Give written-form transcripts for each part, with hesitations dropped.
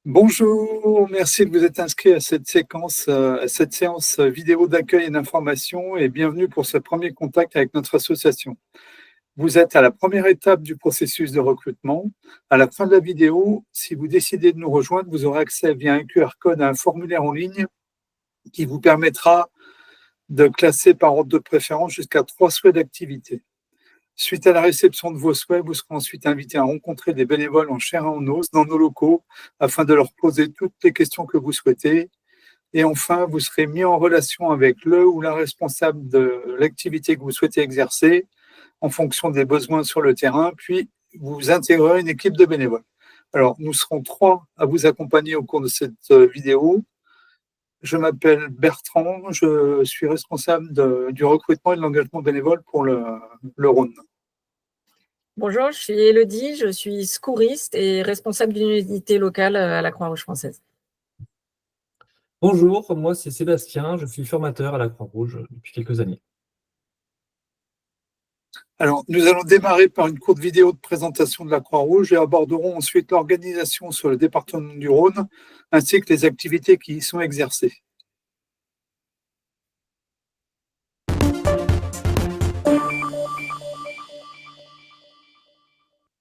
Bonjour, merci de vous être inscrit à cette séance vidéo d'accueil et d'information et bienvenue pour ce premier contact avec notre association. Vous êtes à la première étape du processus de recrutement. À la fin de la vidéo, si vous décidez de nous rejoindre, vous aurez accès via un QR code à un formulaire en ligne qui vous permettra de classer par ordre de préférence jusqu'à 3 souhaits d'activité. Suite à la réception de vos souhaits, vous serez ensuite invité à rencontrer des bénévoles en chair et en os dans nos locaux afin de leur poser toutes les questions que vous souhaitez. Et enfin, vous serez mis en relation avec le ou la responsable de l'activité que vous souhaitez exercer en fonction des besoins sur le terrain, puis vous intégrerez une équipe de bénévoles. Alors, nous serons 3 à vous accompagner au cours de cette vidéo. Je m'appelle Bertrand, je suis responsable du recrutement et de l'engagement bénévole pour le Rhône. Bonjour, je suis Élodie, je suis secouriste et responsable d'une unité locale à la Croix-Rouge française. Bonjour, moi c'est Sébastien, je suis formateur à la Croix-Rouge depuis quelques années. Alors, nous allons démarrer par une courte vidéo de présentation de la Croix-Rouge et aborderons ensuite l'organisation sur le département du Rhône ainsi que les activités qui y sont exercées.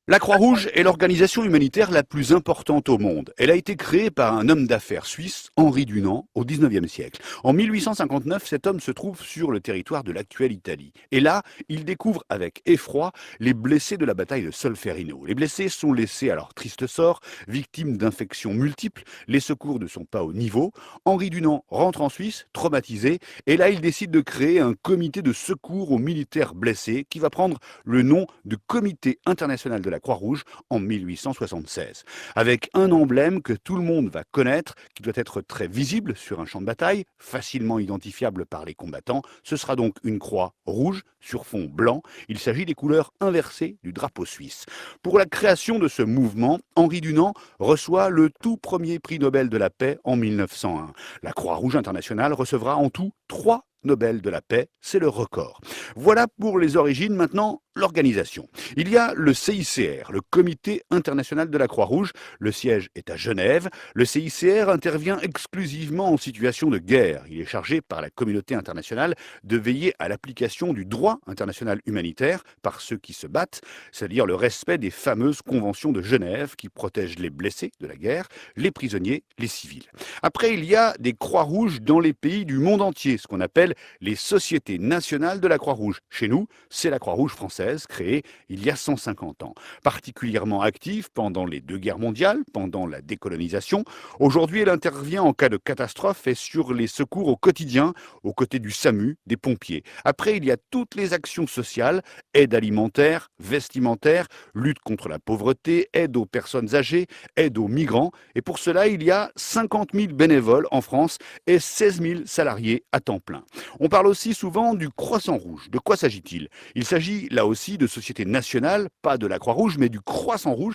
La Croix-Rouge est l'organisation humanitaire la plus importante au monde. Elle a été créée par un homme d'affaires suisse, Henri Dunant, au XIXe siècle. En 1859, cet homme se trouve sur le territoire de l'actuelle Italie. Et là, il découvre avec effroi les blessés de la bataille de Solferino. Les blessés sont laissés à leur triste sort, victimes d'infections multiples. Les secours ne sont pas au niveau. Henri Dunant rentre en Suisse, traumatisé, et là, il décide de créer un comité de secours aux militaires blessés qui va prendre le nom de Comité international de la Croix-Rouge en 1876, avec un emblème que tout le monde va connaître, qui doit être très visible sur un champ de bataille, facilement identifiable par les combattants. Ce sera donc une croix rouge sur fond blanc. Il s'agit des couleurs inversées du drapeau suisse. Pour la création de ce mouvement, Henri Dunant reçoit le tout premier prix Nobel de la paix en 1901. La Croix-Rouge internationale recevra en tout 3 Nobel de la paix, c'est le record. Voilà pour les origines, maintenant l'organisation. Il y a le CICR, le Comité international de la Croix-Rouge. Le siège est à Genève. Le CICR intervient exclusivement en situation de guerre. Il est chargé par la communauté internationale de veiller à l'application du droit international humanitaire par ceux qui se battent, c'est-à-dire le respect des fameuses conventions de Genève qui protègent les blessés de la guerre, les prisonniers, les civils. Après, il y a des Croix-Rouges dans les pays du monde entier, ce qu'on appelle les sociétés nationales de la Croix-Rouge. Chez nous, c'est la Croix-Rouge française, créée il y a 150 ans. Particulièrement active pendant les 2 guerres mondiales, pendant la décolonisation. Aujourd'hui, elle intervient en cas de catastrophe et sur les secours au quotidien, aux côtés du SAMU, des pompiers. Après, il y a toutes les actions sociales, aide alimentaire, vestimentaire, lutte contre la pauvreté, aide aux personnes âgées, aide aux migrants. Et pour cela, il y a 50 000 bénévoles en France et 16 000 salariés à temps plein. On parle aussi souvent du Croissant Rouge. De quoi s'agit-il? Il s'agit là aussi de sociétés nationales, pas de la Croix-Rouge, mais du Croissant Rouge.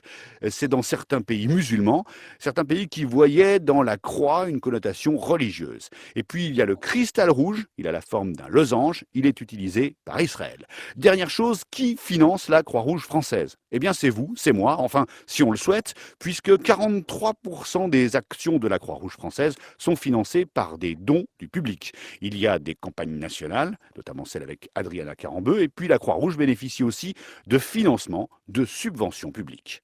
C'est dans certains pays musulmans, certains pays qui voyaient dans la croix une connotation religieuse. Et puis il y a le cristal rouge, il a la forme d'un losange, il est utilisé par Israël. Dernière chose, qui finance la Croix-Rouge française? Eh bien c'est vous, c'est moi, enfin si on le souhaite, puisque 43% des actions de la Croix-Rouge française sont financées par des dons du public. Il y a des campagnes nationales, notamment celle avec Adriana Carambeu, et puis la Croix-Rouge bénéficie aussi de financements, de subventions publiques.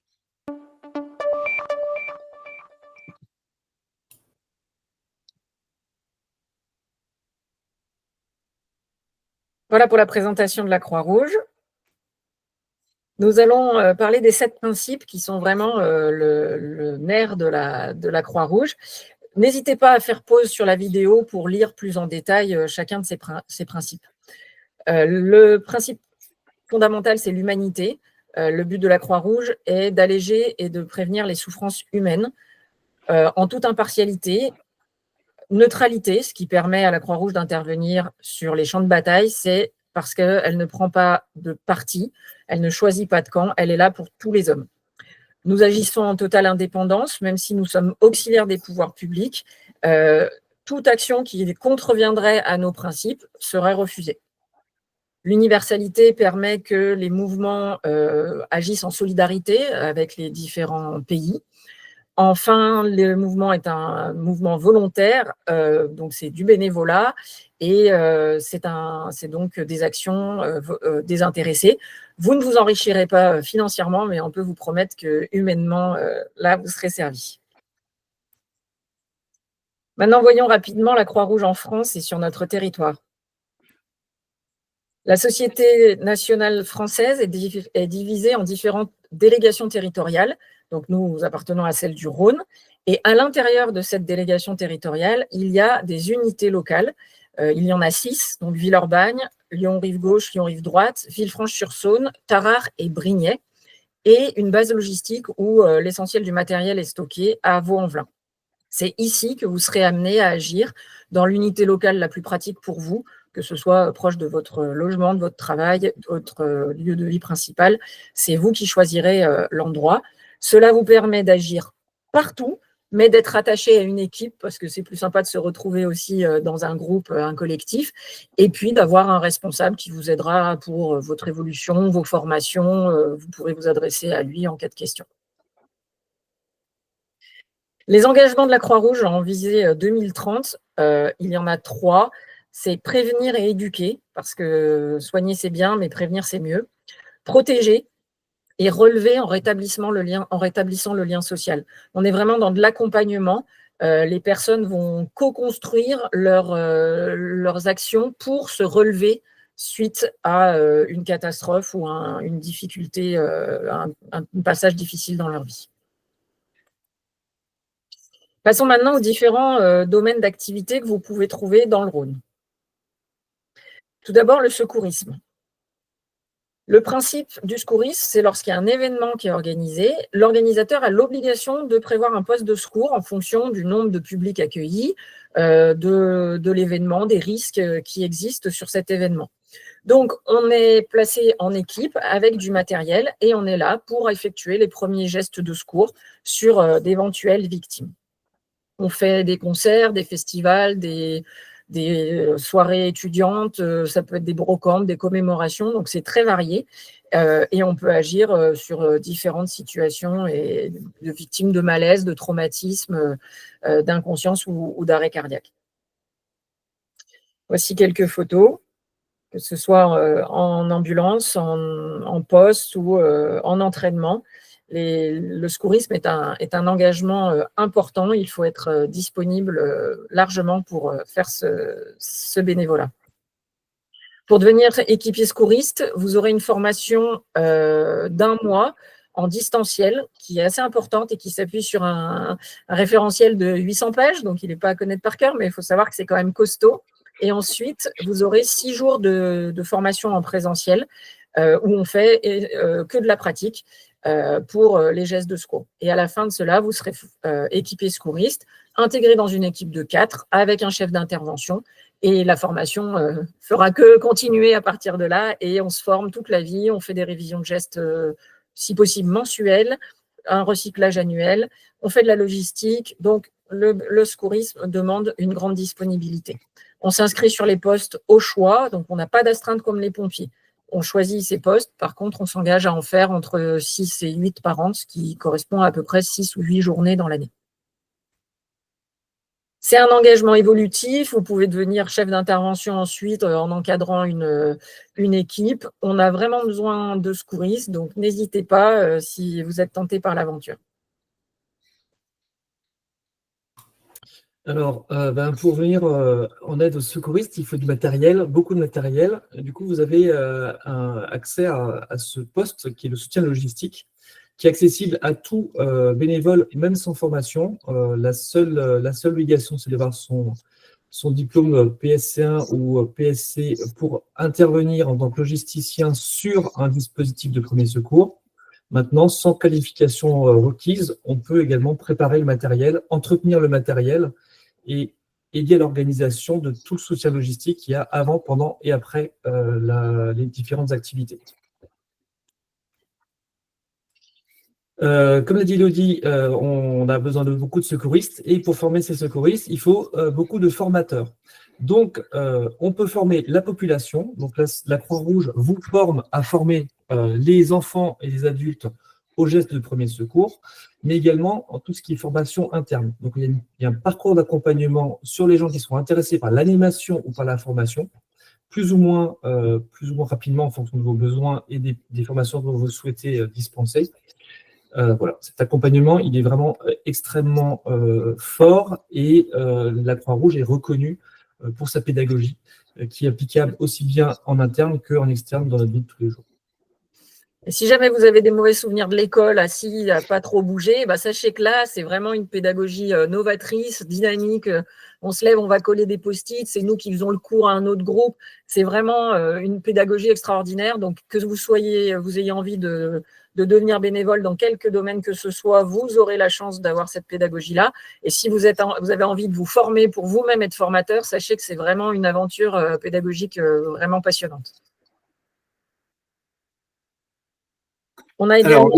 Voilà pour la présentation de la Croix-Rouge. Nous allons parler des 7 principes qui sont vraiment le nerf de la Croix-Rouge. N'hésitez pas à faire pause sur la vidéo pour lire plus en détail chacun de ces principes. Le principe fondamental, c'est l'humanité. Le but de la Croix-Rouge est d'alléger et de prévenir les souffrances humaines en toute impartialité. Neutralité, ce qui permet à la Croix-Rouge d'intervenir sur les champs de bataille, c'est parce qu'elle ne prend pas de parti, elle ne choisit pas de camp, elle est là pour tous les hommes. Nous agissons en totale indépendance, même si nous sommes auxiliaires des pouvoirs publics. Toute action qui contreviendrait à nos principes serait refusée. L'universalité permet que les mouvements agissent en solidarité avec les différents pays. Enfin, le mouvement est un mouvement volontaire, donc c'est du bénévolat et c'est donc des actions désintéressées. Vous ne vous enrichirez pas financièrement, mais on peut vous promettre que humainement, là, vous serez servi. Maintenant, voyons rapidement la Croix-Rouge en France et sur notre territoire. La Société nationale française est divisée en différentes délégations territoriales. Donc, nous appartenons à celle du Rhône. Et à l'intérieur de cette délégation territoriale, il y a des unités locales. Il y en a 6, donc Villeurbanne, Lyon-Rive-Gauche, Lyon-Rive-Droite, Villefranche-sur-Saône, Tarare et Brignais. Et une base logistique où l'essentiel du matériel est stocké à Vaux-en-Velin. C'est ici que vous serez amené à agir dans l'unité locale la plus pratique pour vous, que ce soit proche de votre logement, de votre travail, de votre lieu de vie principal. C'est vous qui choisirez l'endroit. Cela vous permet d'agir partout, mais d'être attaché à une équipe, parce que c'est plus sympa de se retrouver aussi dans un groupe, un collectif, et puis d'avoir un responsable qui vous aidera pour votre évolution, vos formations. Vous pourrez vous adresser à lui en cas de question. Les engagements de la Croix-Rouge en visée 2030, il y en a 3. C'est prévenir et éduquer, parce que soigner c'est bien, mais prévenir c'est mieux. Protéger et relever en rétablissant le lien social. On est vraiment dans de l'accompagnement. Les personnes vont co-construire leurs actions pour se relever suite à une catastrophe ou une difficulté, un passage difficile dans leur vie. Passons maintenant aux différents domaines d'activité que vous pouvez trouver dans le Rhône. Tout d'abord, le secourisme. Le principe du secourisme, c'est lorsqu'il y a un événement qui est organisé, l'organisateur a l'obligation de prévoir un poste de secours en fonction du nombre de publics accueillis, de l'événement, des risques qui existent sur cet événement. Donc, on est placé en équipe avec du matériel et on est là pour effectuer les premiers gestes de secours sur d'éventuelles victimes. On fait des concerts, des festivals, des soirées étudiantes, ça peut être des brocantes, des commémorations, donc c'est très varié et on peut agir sur différentes situations et de victimes de malaise, de traumatisme, d'inconscience ou d'arrêt cardiaque. Voici quelques photos, que ce soit en ambulance, en poste ou en entraînement. Le secourisme est un engagement important. Il faut être disponible largement pour faire ce bénévolat. Pour devenir équipier secouriste, vous aurez une formation d'1 mois en distanciel qui est assez importante et qui s'appuie sur un référentiel de 800 pages. Donc, il n'est pas à connaître par cœur, mais il faut savoir que c'est quand même costaud. Et ensuite, vous aurez 6 jours de formation en présentiel où on fait que de la pratique pour les gestes de secours. Et à la fin de cela, vous serez équipé secouriste, intégré dans une équipe de 4 avec un chef d'intervention. Et la formation fera que continuer à partir de là et on se forme toute la vie. On fait des révisions de gestes, si possible mensuelles, un recyclage annuel. On fait de la logistique. Donc, le secourisme demande une grande disponibilité. On s'inscrit sur les postes au choix, donc on n'a pas d'astreinte comme les pompiers. On choisit ses postes, par contre, on s'engage à en faire entre 6 et 8 par an, ce qui correspond à peu près 6 ou 8 journées dans l'année. C'est un engagement évolutif, vous pouvez devenir chef d'intervention ensuite en encadrant une équipe. On a vraiment besoin de secouristes, donc n'hésitez pas si vous êtes tenté par l'aventure. Alors, pour venir en aide aux secouristes, il faut du matériel, beaucoup de matériel. Du coup, vous avez accès à ce poste qui est le soutien logistique, qui est accessible à tout bénévole, même sans formation. La seule obligation, c'est d'avoir son diplôme PSC1 ou PSC pour intervenir en tant que logisticien sur un dispositif de premier secours. Maintenant, sans qualification requise, on peut également préparer le matériel, entretenir le matériel et aider à l'organisation de tout le soutien logistique qu'il y a avant, pendant et après les différentes activités. Comme l'a dit Elodie, on a besoin de beaucoup de secouristes et pour former ces secouristes, il faut beaucoup de formateurs. Donc, on peut former la population. Donc, la Croix-Rouge vous forme à former les enfants et les adultes aux gestes de premier secours, mais également en tout ce qui est formation interne. Donc, il y a un parcours d'accompagnement sur les gens qui sont intéressés par l'animation ou par la formation, plus ou moins rapidement en fonction de vos besoins et des formations dont vous souhaitez dispenser. Voilà, cet accompagnement, il est vraiment extrêmement fort et la Croix-Rouge est reconnue pour sa pédagogie qui est applicable aussi bien en interne qu'en externe dans notre vie de tous les jours. Et si jamais vous avez des mauvais souvenirs de l'école, assis, à pas trop bouger, bah sachez que là, c'est vraiment une pédagogie novatrice, dynamique. On se lève, on va coller des post-it, c'est nous qui faisons le cours à un autre groupe. C'est vraiment une pédagogie extraordinaire. Donc, que vous ayez envie de devenir bénévole dans quelque domaine que ce soit, vous aurez la chance d'avoir cette pédagogie-là. Et si vous avez envie de vous former pour vous-même être formateur, sachez que c'est vraiment une aventure pédagogique vraiment passionnante. On a également…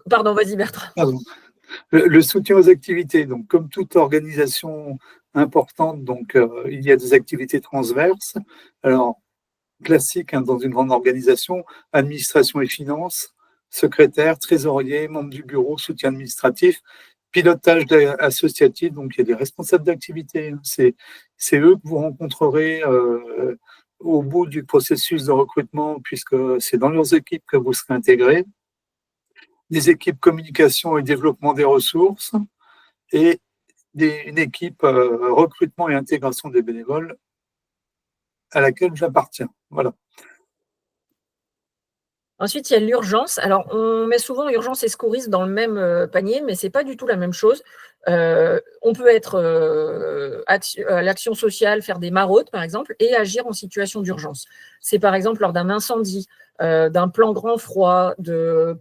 Pardon, vas-y Bertrand. Pardon. Le soutien aux activités. Donc, comme toute organisation importante, donc, il y a des activités transverses. Alors, classique dans une grande organisation, administration et finances, secrétaire, trésorier, membre du bureau, soutien administratif, pilotage associatif. Donc, il y a des responsables d'activité. C'est eux que vous rencontrerez au bout du processus de recrutement, puisque c'est dans leurs équipes que vous serez intégrés. Des équipes communication et développement des ressources et une équipe recrutement et intégration des bénévoles à laquelle j'appartiens. Voilà. Ensuite, il y a l'urgence. Alors, on met souvent urgence et secourisme dans le même panier, mais ce n'est pas du tout la même chose. On peut être à l'action sociale, faire des maraudes, par exemple, et agir en situation d'urgence. C'est par exemple lors d'un incendie, d'un plan grand froid,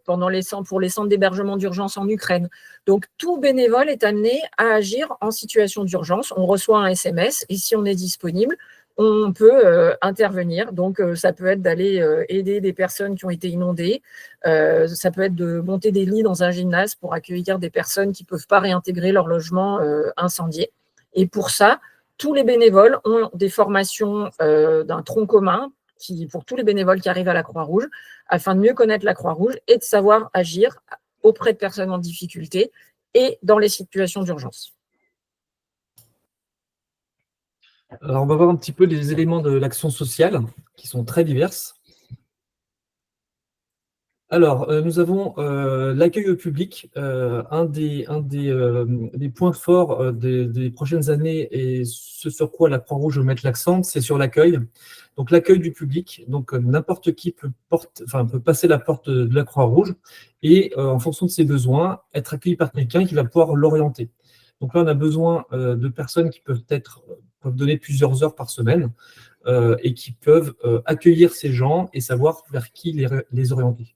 pour les centres d'hébergement d'urgence en Ukraine. Donc, tout bénévole est amené à agir en situation d'urgence. On reçoit un SMS et si on est disponible, on peut intervenir. Donc, ça peut être d'aller aider des personnes qui ont été inondées. Ça peut être de monter des lits dans un gymnase pour accueillir des personnes qui ne peuvent pas réintégrer leur logement incendié. Et pour ça, tous les bénévoles ont des formations d'un tronc commun pour tous les bénévoles qui arrivent à la Croix-Rouge, afin de mieux connaître la Croix-Rouge et de savoir agir auprès de personnes en difficulté et dans les situations d'urgence. Alors, on va voir un petit peu les éléments de l'action sociale qui sont très diverses. Alors, nous avons l'accueil au public, un des points forts des prochaines années et ce sur quoi la Croix-Rouge veut mettre l'accent, c'est sur l'accueil. Donc, l'accueil du public, donc n'importe qui peut passer la porte de la Croix-Rouge et, en fonction de ses besoins, être accueilli par quelqu'un qui va pouvoir l'orienter. Donc là, on a besoin de personnes qui peuvent donner plusieurs heures par semaine et qui peuvent accueillir ces gens et savoir vers qui les orienter.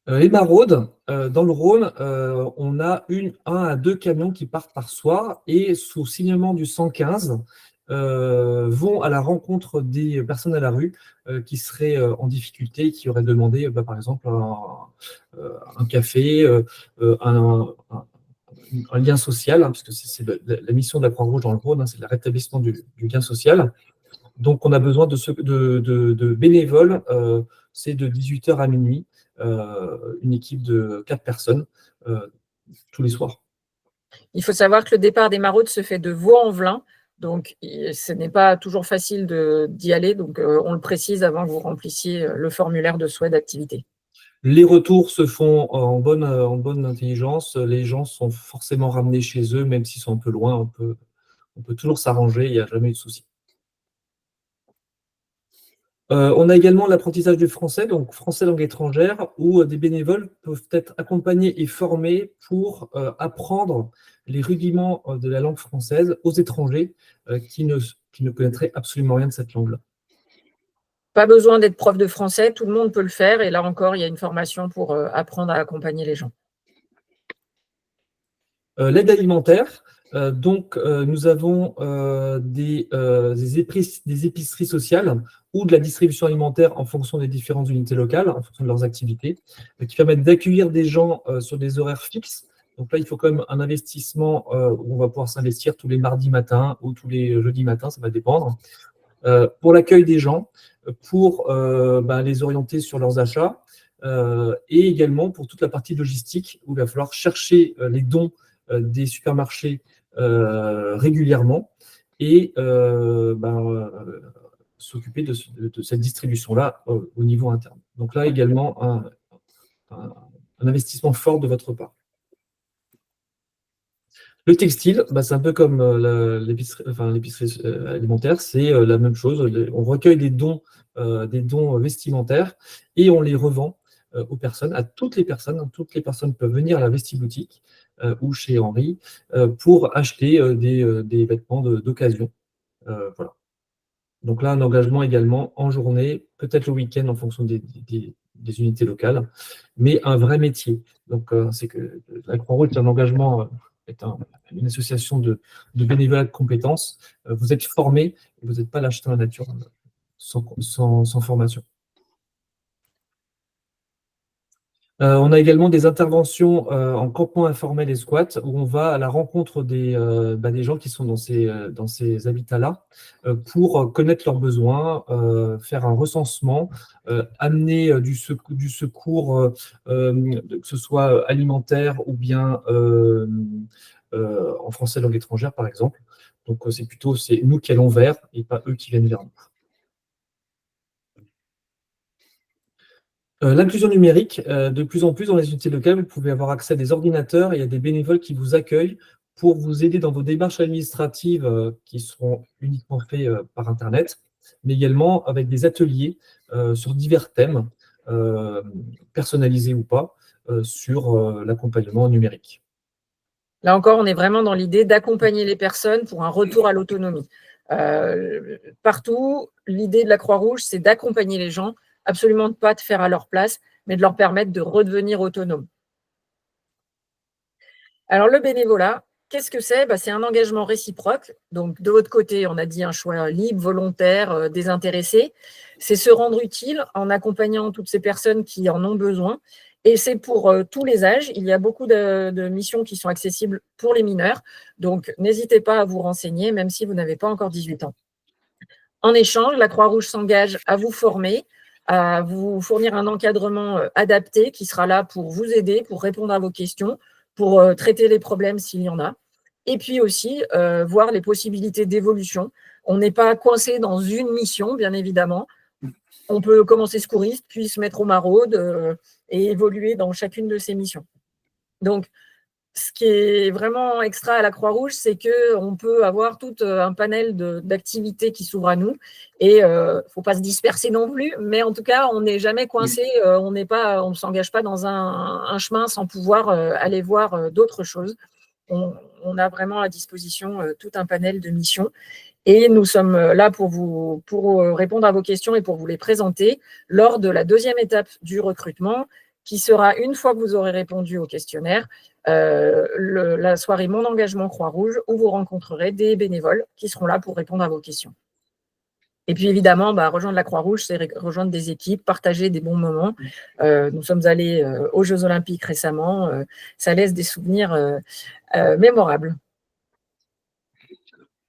Les maraudes, dans le Rhône, on a un à deux camions qui partent par soir et sous signalement du 115 vont à la rencontre des personnes à la rue qui seraient en difficulté, qui auraient demandé par exemple un café, un lien social, puisque c'est la mission de la Croix-Rouge dans le Rhône, c'est le rétablissement du lien social. Donc on a besoin de bénévoles, c'est de 18h à minuit, une équipe de 4 personnes tous les soirs. Il faut savoir que le départ des maraudes se fait de Vaux-en-Velin, donc ce n'est pas toujours facile d'y aller, donc on le précise avant que vous remplissiez le formulaire de souhait d'activité. Les retours se font en bonne intelligence, les gens sont forcément ramenés chez eux, même s'ils sont un peu loin, on peut toujours s'arranger, il n'y a jamais eu de souci. On a également l'apprentissage du français, donc français langue étrangère, où des bénévoles peuvent être accompagnés et formés pour apprendre les rudiments de la langue française aux étrangers qui ne connaîtraient absolument rien de cette langue-là. Pas besoin d'être prof de français, tout le monde peut le faire, et là encore, il y a une formation pour apprendre à accompagner les gens. L'aide alimentaire. Donc, nous avons des épiceries sociales ou de la distribution alimentaire en fonction des différentes unités locales, en fonction de leurs activités, qui permettent d'accueillir des gens sur des horaires fixes. Donc là, il faut quand même un investissement où on va pouvoir s'investir tous les mardis matins ou tous les jeudis matins, ça va dépendre. Pour l'accueil des gens, pour les orienter sur leurs achats, et également pour toute la partie logistique où il va falloir chercher les dons des supermarchés régulièrement et s'occuper de cette distribution-là au niveau interne. Donc là également un investissement fort de votre part. Le textile, c'est un peu comme l'épicerie alimentaire, c'est la même chose. On recueille des dons vestimentaires et on les revend aux personnes, à toutes les personnes. Toutes les personnes peuvent venir à la Vestiboutique ou chez Henri pour acheter des vêtements d'occasion. Voilà. Donc là, un engagement également en journée, peut-être le week-end en fonction des unités locales, mais un vrai métier. Donc, c'est que la Croix-Rouge est un engagement, une association de bénévolat de compétences. Vous êtes formé, vous n'êtes pas lâché dans la nature sans formation. On a également des interventions en campement informel et squat où on va à la rencontre des gens qui sont dans ces habitats-là pour connaître leurs besoins, faire un recensement, amener du secours, que ce soit alimentaire ou bien en français langue étrangère par exemple. Donc c'est nous qui allons vers et pas eux qui viennent vers nous. L'inclusion numérique, de plus en plus dans les unités locales, vous pouvez avoir accès à des ordinateurs et à des bénévoles qui vous accueillent pour vous aider dans vos démarches administratives qui seront uniquement faites par Internet, mais également avec des ateliers sur divers thèmes, personnalisés ou pas, sur l'accompagnement numérique. Là encore, on est vraiment dans l'idée d'accompagner les personnes pour un retour à l'autonomie. Partout, l'idée de la Croix-Rouge, c'est d'accompagner les gens, absolument pas de faire à leur place, mais de leur permettre de redevenir autonomes. Alors, le bénévolat, qu'est-ce que c'est ? C'est un engagement réciproque. Donc, de votre côté, on a dit un choix libre, volontaire, désintéressé. C'est se rendre utile en accompagnant toutes ces personnes qui en ont besoin. Et c'est pour tous les âges. Il y a beaucoup de missions qui sont accessibles pour les mineurs. Donc, n'hésitez pas à vous renseigner, même si vous n'avez pas encore 18 ans. En échange, la Croix-Rouge s'engage à vous former, à vous fournir un encadrement adapté qui sera là pour vous aider, pour répondre à vos questions, pour traiter les problèmes s'il y en a. Et puis aussi, voir les possibilités d'évolution. On n'est pas coincé dans une mission, bien évidemment. On peut commencer secouriste, puis se mettre aux maraudes et évoluer dans chacune de ces missions. Donc, ce qui est vraiment extra à la Croix-Rouge, c'est qu'on peut avoir tout un panel d'activités qui s'ouvrent à nous. Et il ne faut pas se disperser non plus, mais en tout cas, on n'est jamais coincé, on ne s'engage pas dans un chemin sans pouvoir aller voir d'autres choses. On a vraiment à disposition tout un panel de missions. Et nous sommes là pour répondre à vos questions et pour vous les présenter lors de la deuxième étape du recrutement, qui sera, une fois que vous aurez répondu au questionnaire, la soirée Mon engagement Croix-Rouge, où vous rencontrerez des bénévoles qui seront là pour répondre à vos questions. Et puis évidemment, rejoindre la Croix-Rouge, c'est rejoindre des équipes, partager des bons moments. Nous sommes allés aux Jeux Olympiques récemment. Ça laisse des souvenirs mémorables.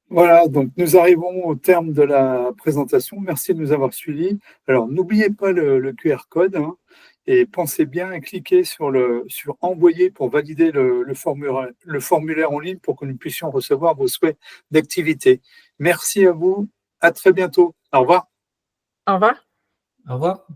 Voilà, donc nous arrivons au terme de la présentation. Merci de nous avoir suivis. Alors, n'oubliez pas le QR code et pensez bien à cliquer sur Envoyer pour valider le formulaire en ligne pour que nous puissions recevoir vos souhaits d'activité. Merci à vous. À très bientôt. Au revoir. Au revoir. Au revoir.